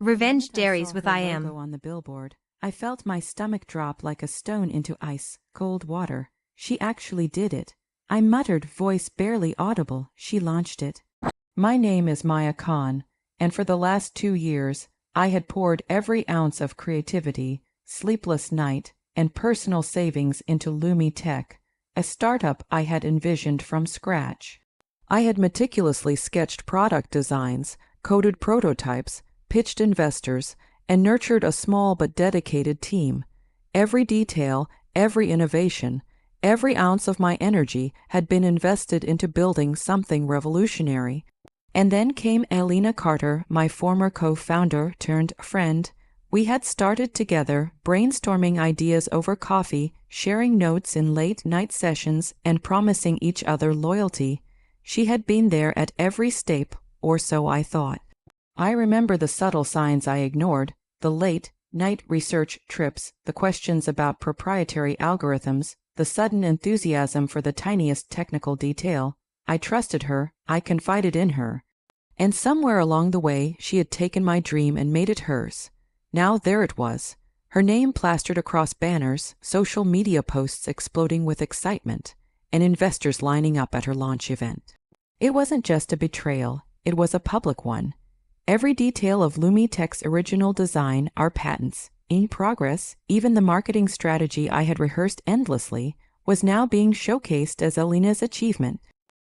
Revenge I Diaries saw with her I logo am. on the billboard, I felt my stomach drop like a stone into ice, cold water. She actually did it. I muttered, voice barely audible. She launched it. My name is Maya Khan, and for the last 2 years, I had poured every ounce of creativity, sleepless night, and personal savings into Lumi Tech, a startup I had envisioned from scratch. I had meticulously sketched product designs, coded prototypes, pitched investors, and nurtured a small but dedicated team. Every detail, every innovation, every ounce of my energy had been invested into building something revolutionary. And then came Elena Carter, my former co-founder turned friend. We had started together, brainstorming ideas over coffee, sharing notes in late-night sessions, and promising each other loyalty. She had been there at every step, or so I thought. I remember the subtle signs I ignored, the late-night research trips, the questions about proprietary algorithms, the sudden enthusiasm for the tiniest technical detail. I trusted her, I confided in her. And somewhere along the way, she had taken my dream and made it hers. Now there it was, her name plastered across banners, social media posts exploding with excitement, and investors lining up at her launch event. It wasn't just a betrayal, it was a public one. Every detail of Lumi Tech's original design, our patents, in progress, even the marketing strategy I had rehearsed endlessly, was now being showcased as Elena's achievement.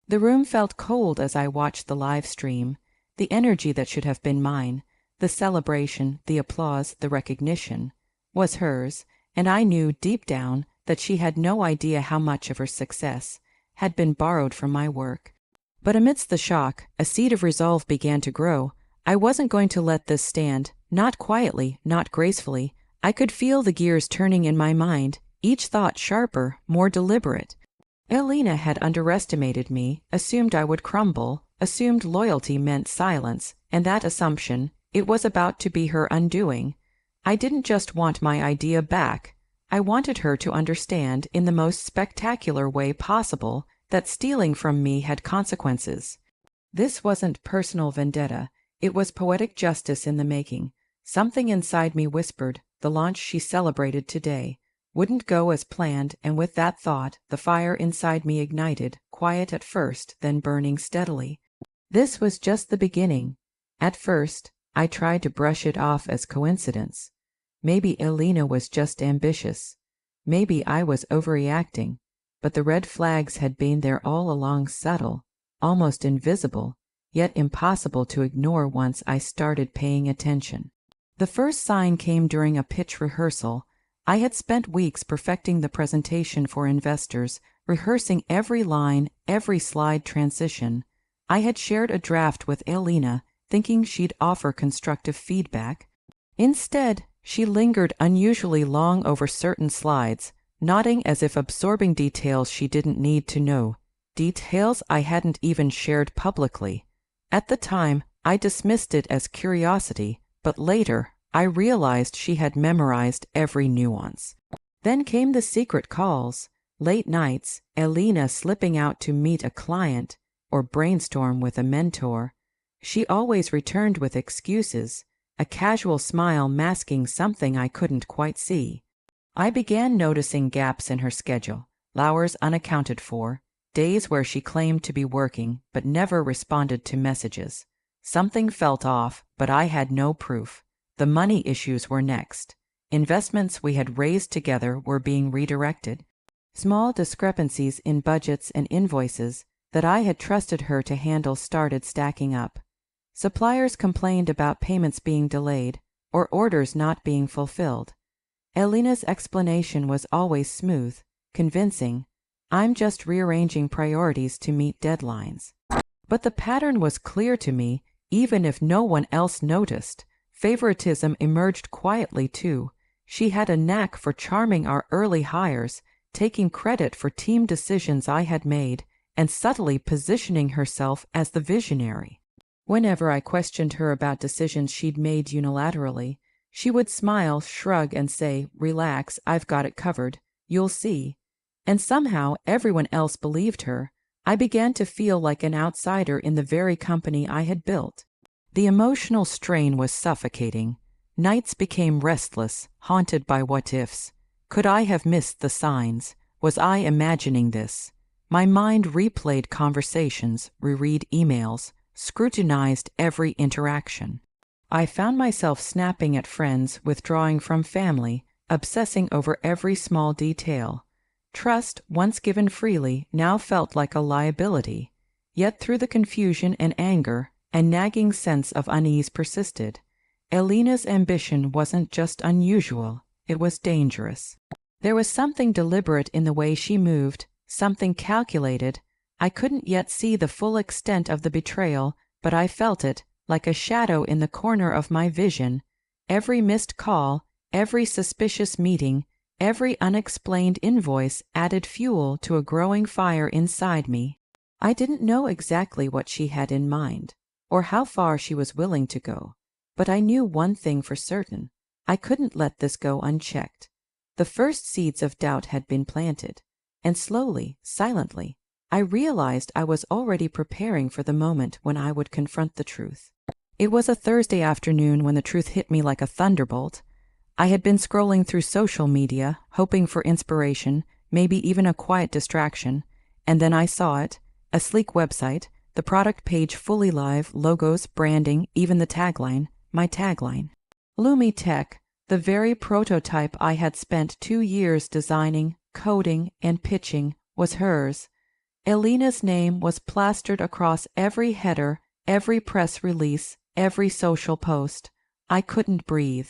The room felt cold as I watched the live stream. The energy that should have been mine, the celebration, the applause, the recognition, was hers, and I knew deep down that she had no idea how much of her success had been borrowed from my work. But amidst the shock, a seed of resolve began to grow. I wasn't going to let this stand, not quietly, not gracefully. I could feel the gears turning in my mind, each thought sharper, more deliberate. Elena had underestimated me, assumed I would crumble, assumed loyalty meant silence, and that assumption, it was about to be her undoing. I didn't just want my idea back. I wanted her to understand in the most spectacular way possible that stealing from me had consequences. This wasn't personal vendetta. It was poetic justice in the making. Something inside me whispered, the launch she celebrated today wouldn't go as planned, and with that thought, the fire inside me ignited, quiet at first, then burning steadily. This was just the beginning. At first, I tried to brush it off as coincidence. Maybe Elena was just ambitious. Maybe I was overreacting. But the red flags had been there all along, subtle, almost invisible, yet impossible to ignore once I started paying attention. The first sign came during a pitch rehearsal. I had spent weeks perfecting the presentation for investors, rehearsing every line, every slide transition. I had shared a draft with Elena, thinking she'd offer constructive feedback. Instead, she lingered unusually long over certain slides, nodding as if absorbing details she didn't need to know, details I hadn't even shared publicly. At the time, I dismissed it as curiosity, but later, I realized she had memorized every nuance. Then came the secret calls, late nights, Elena slipping out to meet a client or brainstorm with a mentor. She always returned with excuses, a casual smile masking something I couldn't quite see. I began noticing gaps in her schedule, hours unaccounted for, days where she claimed to be working but never responded to messages. Something felt off, but I had no proof. The money issues were next. Investments we had raised together were being redirected. Small discrepancies in budgets and invoices that I had trusted her to handle started stacking up. Suppliers complained about payments being delayed or orders not being fulfilled. Elena's explanation was always smooth, convincing. I'm just rearranging priorities to meet deadlines. But the pattern was clear to me, even if no one else noticed. Favoritism emerged quietly too. She had a knack for charming our early hires, taking credit for team decisions I had made, and subtly positioning herself as the visionary. Whenever I questioned her about decisions she'd made unilaterally, she would smile, shrug, and say, "Relax, I've got it covered. You'll see." And somehow everyone else believed her. I began to feel like an outsider in the very company I had built. The emotional strain was suffocating. Nights became restless, haunted by what-ifs. Could I have missed the signs? Was I imagining this? My mind replayed conversations, reread emails, scrutinized every interaction. I found myself snapping at friends, withdrawing from family, obsessing over every small detail. Trust, once given freely, now felt like a liability. Yet through the confusion and anger, a nagging sense of unease persisted. Elena's ambition wasn't just unusual, it was dangerous. There was something deliberate in the way she moved, something calculated. I couldn't yet see the full extent of the betrayal, but I felt it, like a shadow in the corner of my vision. Every missed call, every suspicious meeting, every unexplained invoice added fuel to a growing fire inside me. I didn't know exactly what she had in mind, or how far she was willing to go, but I knew one thing for certain. I couldn't let this go unchecked. The first seeds of doubt had been planted, and slowly, silently, I realized I was already preparing for the moment when I would confront the truth. It was a Thursday afternoon when the truth hit me like a thunderbolt. I had been scrolling through social media, hoping for inspiration, maybe even a quiet distraction, and then I saw it, a sleek website, the product page fully live, logos, branding, even the tagline, my tagline. Lumi Tech, the very prototype I had spent 2 years designing, coding, and pitching, was hers. Elena's name was plastered across every header, every press release, every social post. I couldn't breathe.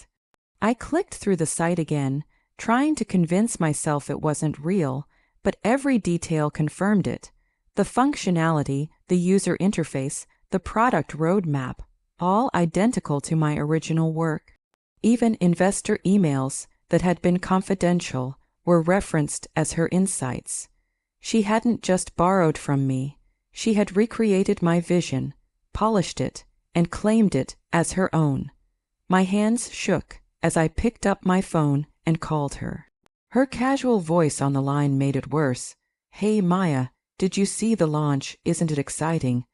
I clicked through the site again, trying to convince myself it wasn't real, but every detail confirmed it. The functionality, the user interface, the product roadmap, all identical to my original work. Even investor emails that had been confidential were referenced as her insights. She hadn't just borrowed from me, she had recreated my vision, polished it, and claimed it as her own. My hands shook as I picked up my phone and called her. Her casual voice on the line made it worse. "Hey Maya, did you see the launch? Isn't it exciting?"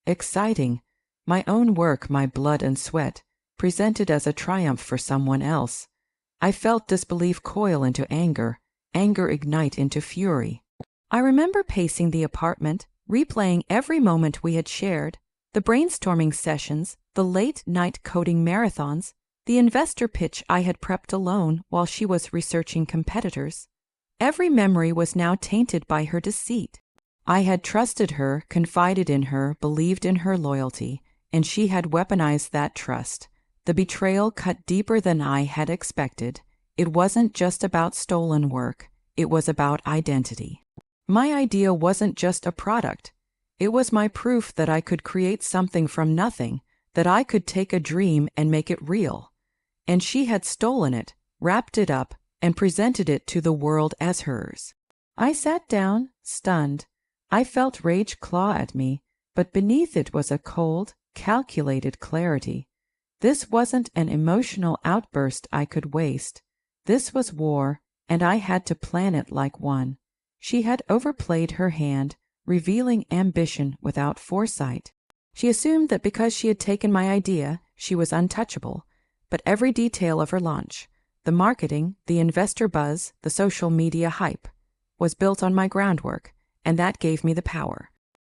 Exciting. My own work, my blood and sweat, presented as a triumph for someone else. I felt disbelief coil into anger, anger ignite into fury. I remember pacing the apartment, replaying every moment we had shared, the brainstorming sessions, the late-night coding marathons, the investor pitch I had prepped alone while she was researching competitors. Every memory was now tainted by her deceit. I had trusted her, confided in her, believed in her loyalty, and she had weaponized that trust. The betrayal cut deeper than I had expected. It wasn't just about stolen work, it was about identity. My idea wasn't just a product. It was my proof that I could create something from nothing, that I could take a dream and make it real. And she had stolen it, wrapped it up, and presented it to the world as hers. I sat down, stunned. I felt rage claw at me, but beneath it was a cold, calculated clarity. This wasn't an emotional outburst I could waste. This was war, and I had to plan it like one. She had overplayed her hand, revealing ambition without foresight. She assumed that because she had taken my idea, she was untouchable. But every detail of her launch, the marketing, the investor buzz, the social media hype, was built on my groundwork, and that gave me the power.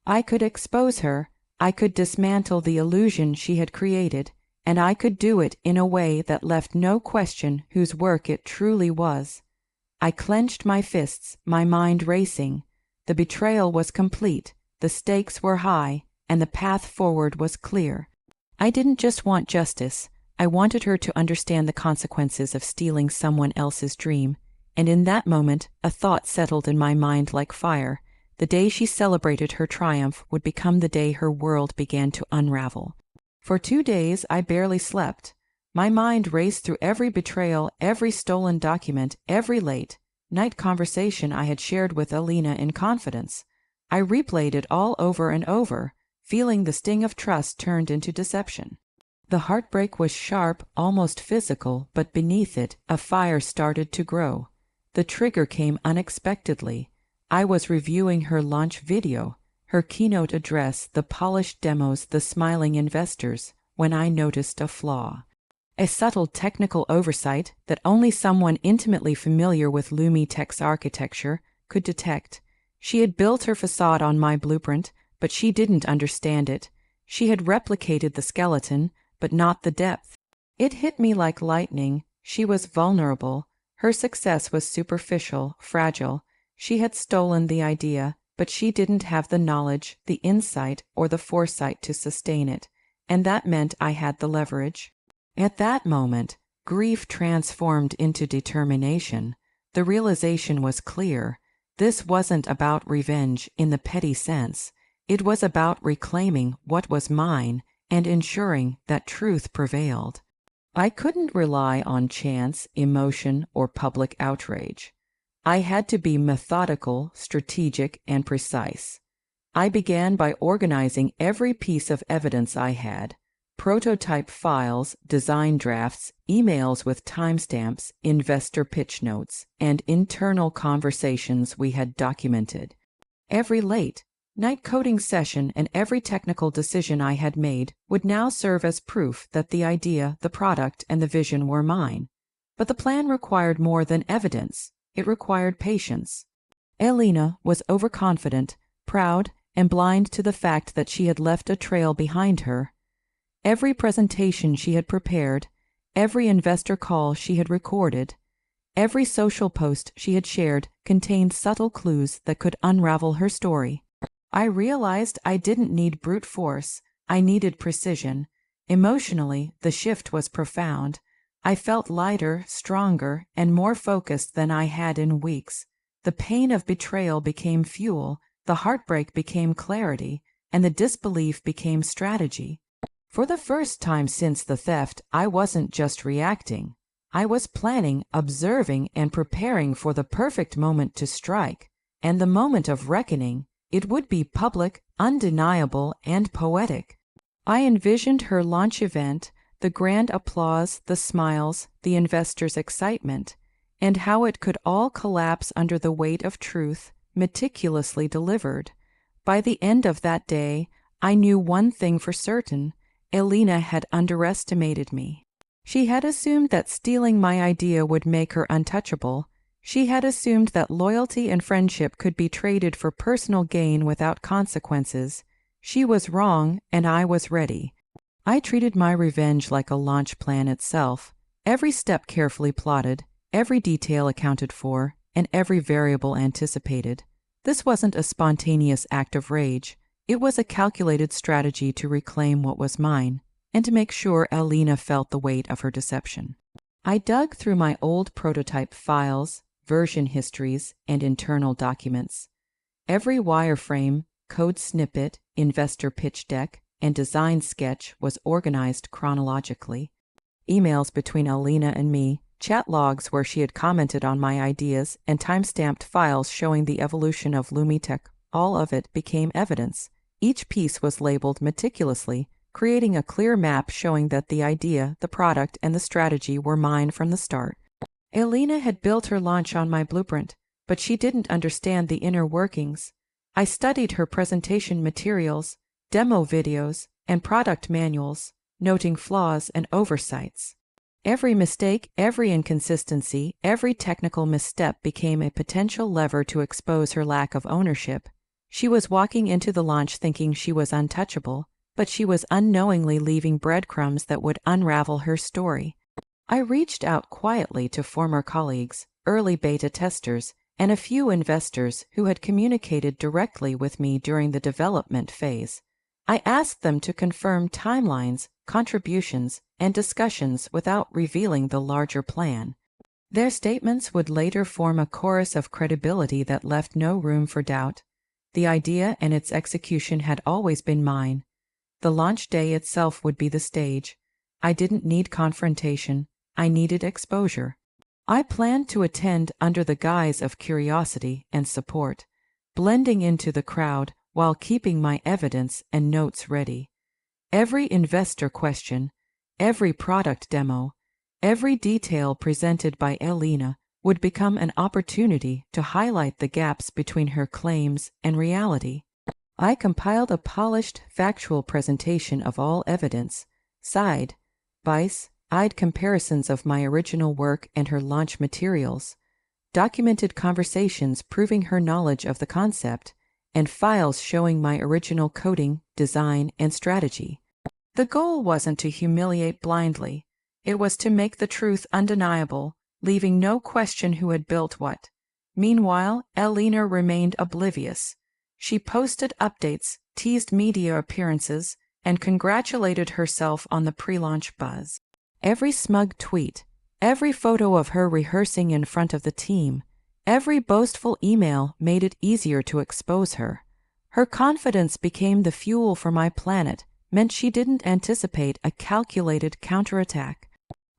I could expose her, I could dismantle the illusion she had created, and I could do it in a way that left no question whose work it truly was. I clenched my fists, my mind racing. The betrayal was complete, the stakes were high, and the path forward was clear. I didn't just want justice, I wanted her to understand the consequences of stealing someone else's dream, and in that moment a thought settled in my mind like fire. The day she celebrated her triumph would become the day her world began to unravel. For 2 days I barely slept. My mind raced through every betrayal, every stolen document, every late-night conversation I had shared with Elena in confidence. I replayed it all over and over, feeling the sting of trust turned into deception. The heartbreak was sharp, almost physical, but beneath it, a fire started to grow. The trigger came unexpectedly. I was reviewing her launch video, her keynote address, the polished demos, the smiling investors, when I noticed a flaw. A subtle technical oversight that only someone intimately familiar with LumiTech's architecture could detect. She had built her facade on my blueprint, but she didn't understand it. She had replicated the skeleton, but not the depth. It hit me like lightning. She was vulnerable. Her success was superficial, fragile. She had stolen the idea, but she didn't have the knowledge, the insight, or the foresight to sustain it. And that meant I had the leverage. At that moment, grief transformed into determination. The realization was clear. This wasn't about revenge in the petty sense. It was about reclaiming what was mine and ensuring that truth prevailed. I couldn't rely on chance, emotion, or public outrage. I had to be methodical, strategic, and precise. I began by organizing every piece of evidence I had: prototype files, design drafts, emails with timestamps, investor pitch notes, and internal conversations we had documented. Every late night coding session and every technical decision I had made would now serve as proof that the idea, the product, and the vision were mine. But the plan required more than evidence. It required patience. Elena was overconfident, proud, and blind to the fact that she had left a trail behind her. Every presentation she had prepared, every investor call she had recorded, every social post she had shared contained subtle clues that could unravel her story. I realized I didn't need brute force. I needed precision. Emotionally, the shift was profound. I felt lighter, stronger, and more focused than I had in weeks. The pain of betrayal became fuel, the heartbreak became clarity, and the disbelief became strategy. For the first time since the theft, I wasn't just reacting. I was planning, observing, and preparing for the perfect moment to strike. And the moment of reckoning, it would be public, undeniable, and poetic. I envisioned her launch event, the grand applause, the smiles, the investors' excitement, and how it could all collapse under the weight of truth, meticulously delivered. By the end of that day, I knew one thing for certain: Elena had underestimated me. She had assumed that stealing my idea would make her untouchable. She had assumed that loyalty and friendship could be traded for personal gain without consequences. She was wrong, and I was ready. I treated my revenge like a launch plan itself, every step carefully plotted, every detail accounted for, and every variable anticipated. This wasn't a spontaneous act of rage. It was a calculated strategy to reclaim what was mine, and to make sure Elena felt the weight of her deception. I dug through my old prototype files, version histories, and internal documents. Every wireframe, code snippet, investor pitch deck, and design sketch was organized chronologically. Emails between Elena and me, chat logs where she had commented on my ideas, and time-stamped files showing the evolution of LumiTech, all of it became evidence. Each piece was labeled meticulously, creating a clear map showing that the idea, the product, and the strategy were mine from the start. Elena had built her launch on my blueprint, but she didn't understand the inner workings. I studied her presentation materials, demo videos, and product manuals, noting flaws and oversights. Every mistake, every inconsistency, every technical misstep became a potential lever to expose her lack of ownership. She was walking into the launch thinking she was untouchable, but she was unknowingly leaving breadcrumbs that would unravel her story. I reached out quietly to former colleagues, early beta testers, and a few investors who had communicated directly with me during the development phase. I asked them to confirm timelines, contributions, and discussions without revealing the larger plan. Their statements would later form a chorus of credibility that left no room for doubt. The idea and its execution had always been mine. The launch day itself would be the stage. I didn't need confrontation. I needed exposure. I planned to attend under the guise of curiosity and support, blending into the crowd while keeping my evidence and notes ready. Every investor question, every product demo, every detail presented by Elena would become an opportunity to highlight the gaps between her claims and reality. I compiled a polished, factual presentation of all evidence, Side-by-side comparisons of my original work and her launch materials, documented conversations proving her knowledge of the concept, and files showing my original coding, design, and strategy. The goal wasn't to humiliate blindly. It was to make the truth undeniable, leaving no question who had built what. Meanwhile, Elena remained oblivious. She posted updates, teased media appearances, and congratulated herself on the pre-launch buzz. Every smug tweet, every photo of her rehearsing in front of the team, every boastful email made it easier to expose her. Her confidence became the fuel for my planet, meant she didn't anticipate a calculated counterattack.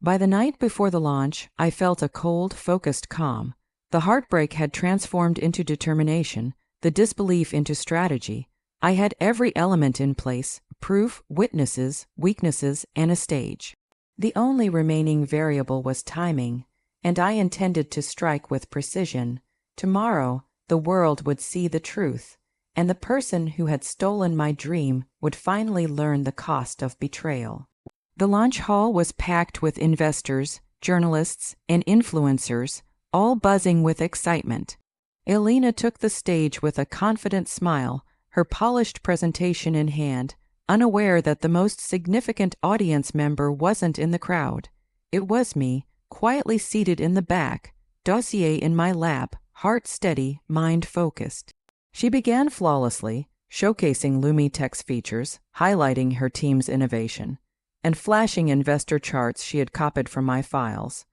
By the night before the launch, I felt a cold, focused calm. The heartbreak had transformed into determination, the disbelief into strategy. I had every element in place: proof, witnesses, weaknesses, and a stage. The only remaining variable was timing, and I intended to strike with precision. Tomorrow, the world would see the truth, and the person who had stolen my dream would finally learn the cost of betrayal. The launch hall was packed with investors, journalists, and influencers, all buzzing with excitement. Elena took the stage with a confident smile, her polished presentation in hand, unaware that the most significant audience member wasn't in the crowd. It was me, quietly seated in the back, dossier in my lap, heart steady, mind focused. She began flawlessly, showcasing LumiTech's features, highlighting her team's innovation, and flashing investor charts she had copied from my files.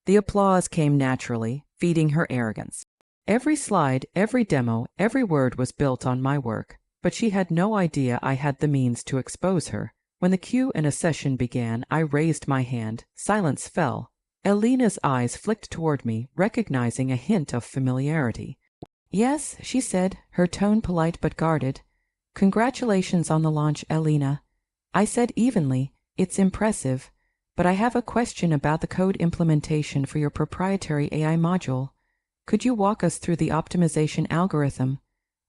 The applause came naturally, feeding her arrogance. Every slide, every demo, every word was built on my work, but she had no idea I had the means to expose her. When the cue and a session began, I raised my hand. Silence fell. Elena's eyes flicked toward me, recognizing a hint of familiarity. "Yes," she said, her tone polite but guarded. "Congratulations on the launch, Elena." I said evenly, "It's impressive, but I have a question about the code implementation for your proprietary AI module. Could you walk us through the optimization algorithm?"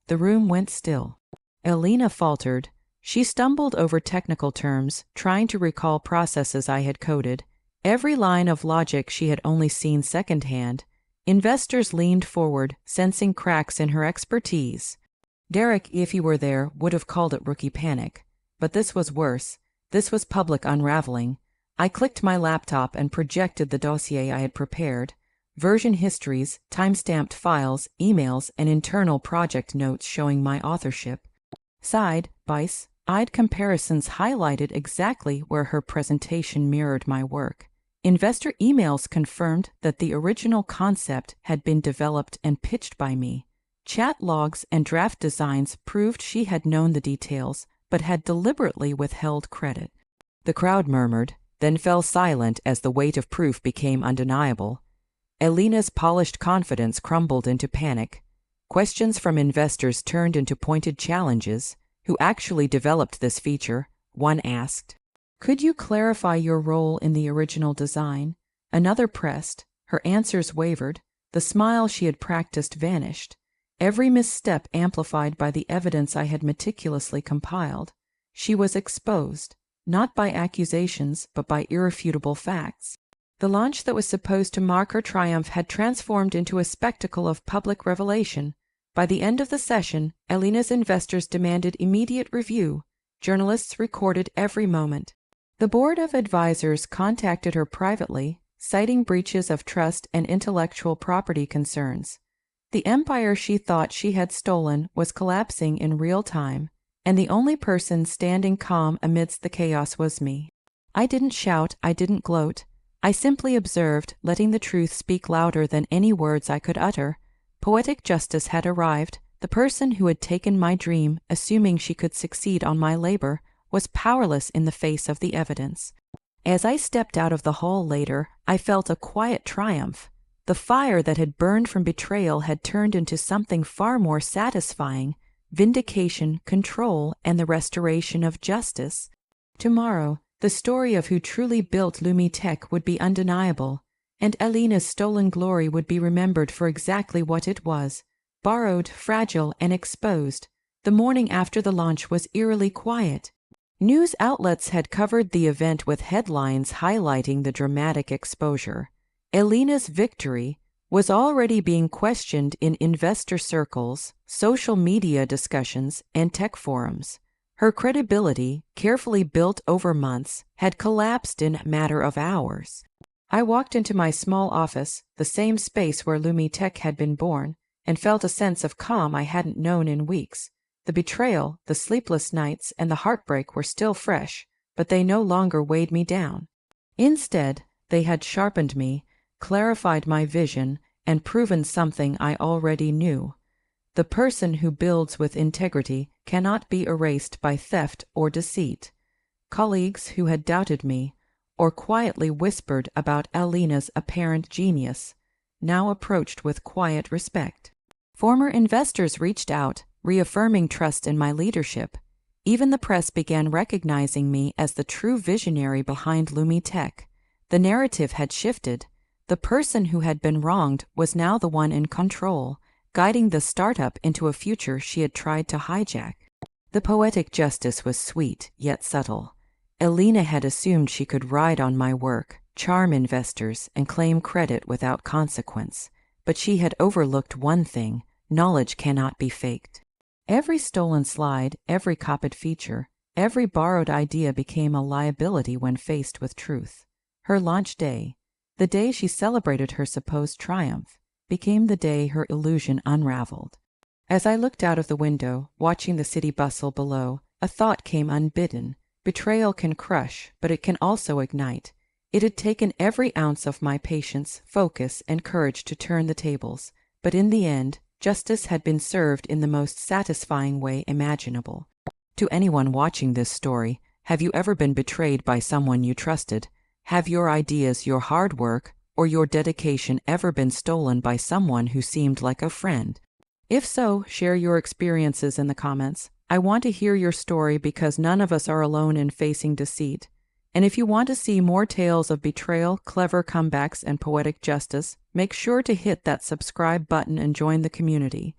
The room went still. Elena faltered. She stumbled over technical terms, trying to recall processes I had coded. Every line of logic she had only seen secondhand. Investors leaned forward, sensing cracks in her expertise. Derek, if he were there, would have called it rookie panic. But this was worse. This was public unraveling. I clicked my laptop and projected the dossier I had prepared. Version histories, time-stamped files, emails, and internal project notes showing my authorship. Side-by-side comparisons highlighted exactly where her presentation mirrored my work. Investor emails confirmed that the original concept had been developed and pitched by me. Chat logs and draft designs proved she had known the details, but had deliberately withheld credit. The crowd murmured, then fell silent as the weight of proof became undeniable. Elena's polished confidence crumbled into panic. Questions from investors turned into pointed challenges. "Who actually developed this feature?" one asked. "Could you clarify your role in the original design?" Another pressed. Her answers wavered. The smile she had practiced vanished. Every misstep amplified by the evidence I had meticulously compiled. She was exposed, not by accusations, but by irrefutable facts. The launch that was supposed to mark her triumph had transformed into a spectacle of public revelation. By the end of the session, Elena's investors demanded immediate review. Journalists recorded every moment. The board of advisors contacted her privately, citing breaches of trust and intellectual property concerns. The empire she thought she had stolen was collapsing in real time, and the only person standing calm amidst the chaos was me. I didn't shout, I didn't gloat. I simply observed, letting the truth speak louder than any words I could utter. Poetic justice had arrived. The person who had taken my dream, assuming she could succeed on my labor, was powerless in the face of the evidence. As I stepped out of the hall later, I felt a quiet triumph. The fire that had burned from betrayal had turned into something far more satisfying: vindication, control, and the restoration of justice. Tomorrow, the story of who truly built LumiTech would be undeniable, and Elena's stolen glory would be remembered for exactly what it was: borrowed, fragile, and exposed. The morning after the launch was eerily quiet. News outlets had covered the event with headlines highlighting the dramatic exposure. Alina's victory was already being questioned in investor circles, social media discussions, and tech forums. Her credibility, carefully built over months, had collapsed in a matter of hours. I walked into my small office, the same space where Lumi Tech had been born, and felt a sense of calm I hadn't known in weeks. The betrayal, the sleepless nights, and the heartbreak were still fresh, but they no longer weighed me down. Instead, they had sharpened me, clarified my vision, and proven something I already knew. The person who builds with integrity cannot be erased by theft or deceit. Colleagues who had doubted me, or quietly whispered about Alina's apparent genius, now approached with quiet respect. Former investors reached out, reaffirming trust in my leadership. Even the press began recognizing me as the true visionary behind Lumi Tech. The narrative had shifted. The person who had been wronged was now the one in control, guiding the startup into a future she had tried to hijack. The poetic justice was sweet, yet subtle. Alina had assumed she could ride on my work, charm investors, and claim credit without consequence. But she had overlooked one thing: knowledge cannot be faked. Every stolen slide, every copied feature, every borrowed idea became a liability when faced with truth. Her launch day, the day she celebrated her supposed triumph, became the day her illusion unraveled. As I looked out of the window, watching the city bustle below, a thought came unbidden. Betrayal can crush, but it can also ignite. It had taken every ounce of my patience, focus, and courage to turn the tables, but in the end, justice had been served in the most satisfying way imaginable. To anyone watching this story, have you ever been betrayed by someone you trusted? Have your ideas, your hard work, or your dedication ever been stolen by someone who seemed like a friend? If so, share your experiences in the comments. I want to hear your story because none of us are alone in facing deceit. And if you want to see more tales of betrayal, clever comebacks, and poetic justice, make sure to hit that subscribe button and join the community.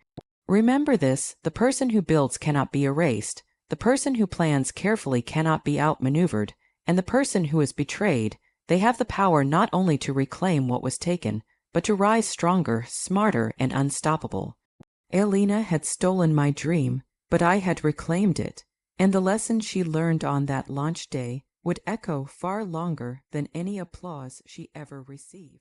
Remember this: the person who builds cannot be erased, the person who plans carefully cannot be outmaneuvered, and the person who is betrayed, they have the power not only to reclaim what was taken, but to rise stronger, smarter, and unstoppable. Alina had stolen my dream, but I had reclaimed it, and the lesson she learned on that launch day would echo far longer than any applause she ever received.